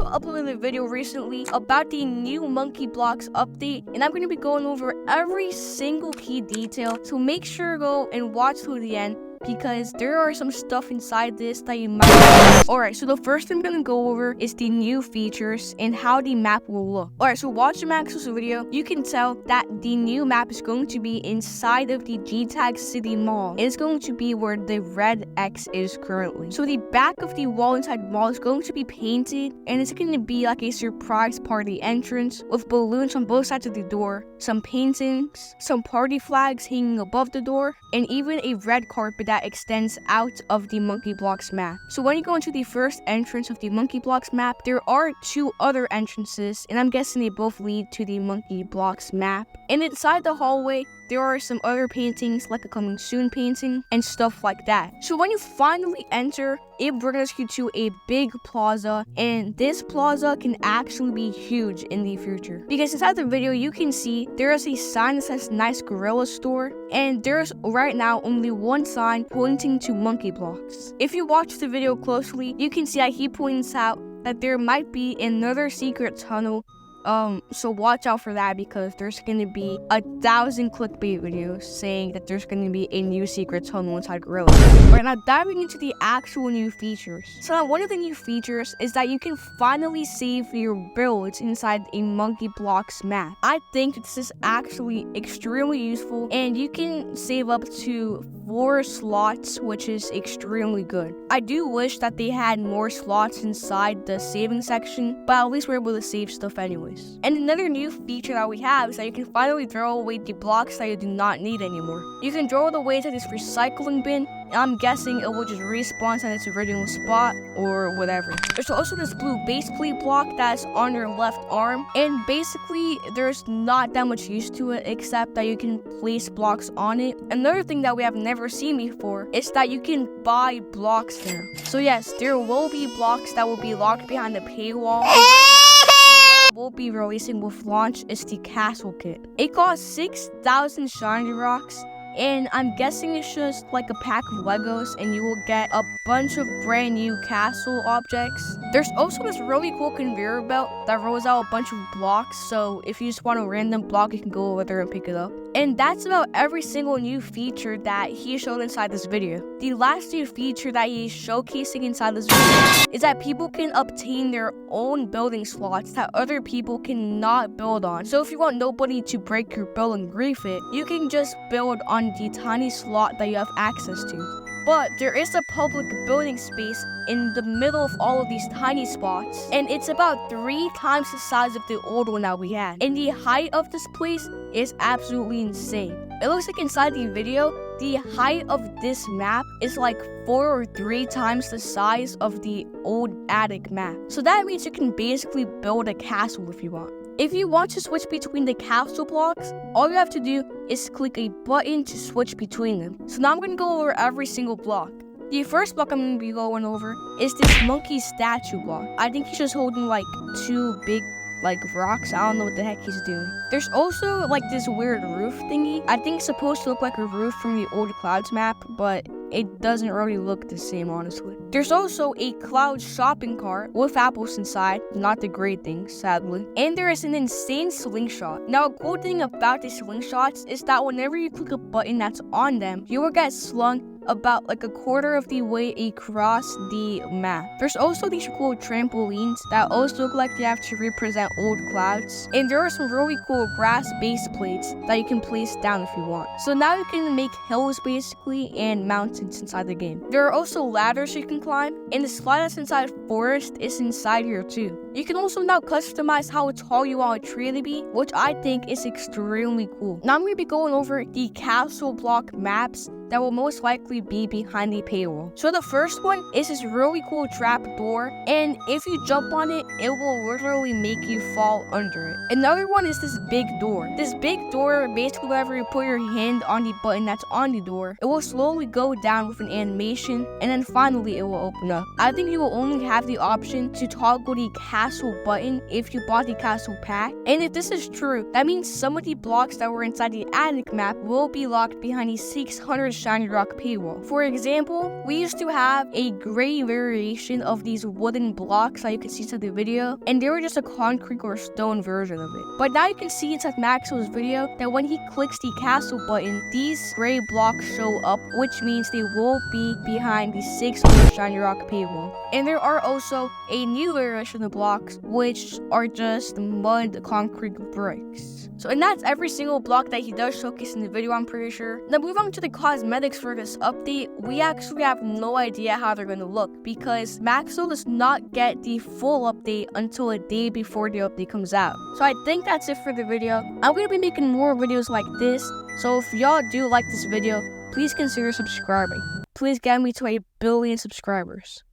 also uploaded a video recently about the new Monkey Blocks update, and I'm going to be going over every single key detail, so make sure to go and watch through the end, because there are some stuff inside this that you might. Alright, so the first thing I'm gonna go over is the new features and how the map will look. Alright, so watching Max's video, you can tell that the new map is going to be inside of the G-Tag City Mall. It's going to be where the red X is currently. So the back of the wall inside the mall is going to be painted, and it's going to be like a surprise party entrance with balloons on both sides of the door, some paintings, some party flags hanging above the door, and even a red carpet that extends out of the Monkey Blocks map. So when you go into the first entrance of the Monkey Blocks map, there are two other entrances, and I'm guessing they both lead to the Monkey Blocks map. And inside the hallway, there are some other paintings, like a coming soon painting and stuff like that. So when you finally enter, it brings you to a big plaza, and this plaza can actually be huge in the future. Because inside the video, you can see there is a sign that says Nice Gorilla Store, and there's right now only one sign pointing to Monkey Blocks. If you watch the video closely, you can see that he points out that there might be another secret tunnel. So watch out for that, because there's gonna be 1,000 clickbait videos saying that there's gonna be a new secret tunnel inside Gorilla. Alright, now diving into the actual new features. So now one of the new features is that you can finally save your builds inside a Monkey Blocks map. I think this is actually extremely useful, and you can save up to 4 slots, which is extremely good. I do wish that they had more slots inside the saving section, but at least we're able to save stuff anyways. And another new feature that we have is that you can finally throw away the blocks that you do not need anymore. You can throw it away to this recycling bin, and I'm guessing it will just respawn at its original spot or whatever. There's also this blue base plate block that's on your left arm, and basically there's not that much use to it except that you can place blocks on it. Another thing that we have never seen before is that you can buy blocks there. So yes, there will be blocks that will be locked behind a paywall. Will be releasing with launch is the castle kit. It costs 6,000 shiny rocks, and I'm guessing it's just like a pack of Legos, and you will get a bunch of brand new castle objects. There's also this really cool conveyor belt that rolls out a bunch of blocks, so if you just want a random block, you can go over there and pick it up. And that's about every single new feature that he showed inside this video. The last new feature that he is showcasing inside this video is that people can obtain their own building slots that other people cannot build on. So if you want nobody to break your build and grief it, you can just build on the tiny slot that you have access to. But there is a public building space in the middle of all of these tiny spots, and it's about 3 times the size of the old one that we had. And the height of this place is absolutely insane. It looks like inside the video, the height of this map is like 4 or 3 times the size of the old attic map. So that means you can basically build a castle if you want. If you want to switch between the castle blocks, all you have to do is click a button to switch between them. So now I'm going to go over every single block. The first block I'm going to be going over is this monkey statue block. I think he's just holding like 2 big rocks. I don't know what the heck he's doing. There's also like this weird roof thingy. I think it's supposed to look like a roof from the old Clouds map, but it doesn't really look the same, honestly. There's also a Cloud shopping cart with apples inside, not the great thing, sadly. And there is an insane slingshot. Now, a cool thing about the slingshots is that whenever you click a button that's on them, you will get slung about like a quarter of the way across the map. There's also these cool trampolines that also look like they have to represent old Clouds. And there are some really cool grass base plates that you can place down if you want. So now you can make hills basically and mountains inside the game. There are also ladders you can climb, and the slide that's inside forest is inside here too. You can also now customize how tall you want a tree to be, which I think is extremely cool. Now I'm going to be going over the castle block maps that will most likely be behind the paywall. So the first one is this really cool trap door, and if you jump on it, it will literally make you fall under it. Another one is this big door. This big door, basically whenever you put your hand on the button that's on the door, it will slowly go down with an animation, and then finally it will open up. I think you will only have the option to toggle the castle button if you bought the castle pack, and if this is true, that means some of the blocks that were inside the attic map will be locked behind the 600 shiny rock paywall. For example, we used to have a gray variation of these wooden blocks that you can see inside the video, and they were just a concrete or stone version of it. But now you can see inside Maxwell's video that when he clicks the castle button, these gray blocks show up, which means they will be behind the 6 shiny rock paywall. And there are also a new variation of blocks, which are just mud concrete bricks. So, and that's every single block that he does showcase in the video, I'm pretty sure. Now, moving on to the cosmetics for this update, we actually have no idea how they're going to look because Maxwell does not get the full update until a day before the update comes out. So I think that's it for the video. I'm going to be making more videos like this, so if y'all do like this video, please consider subscribing. Please get me to 1 billion subscribers.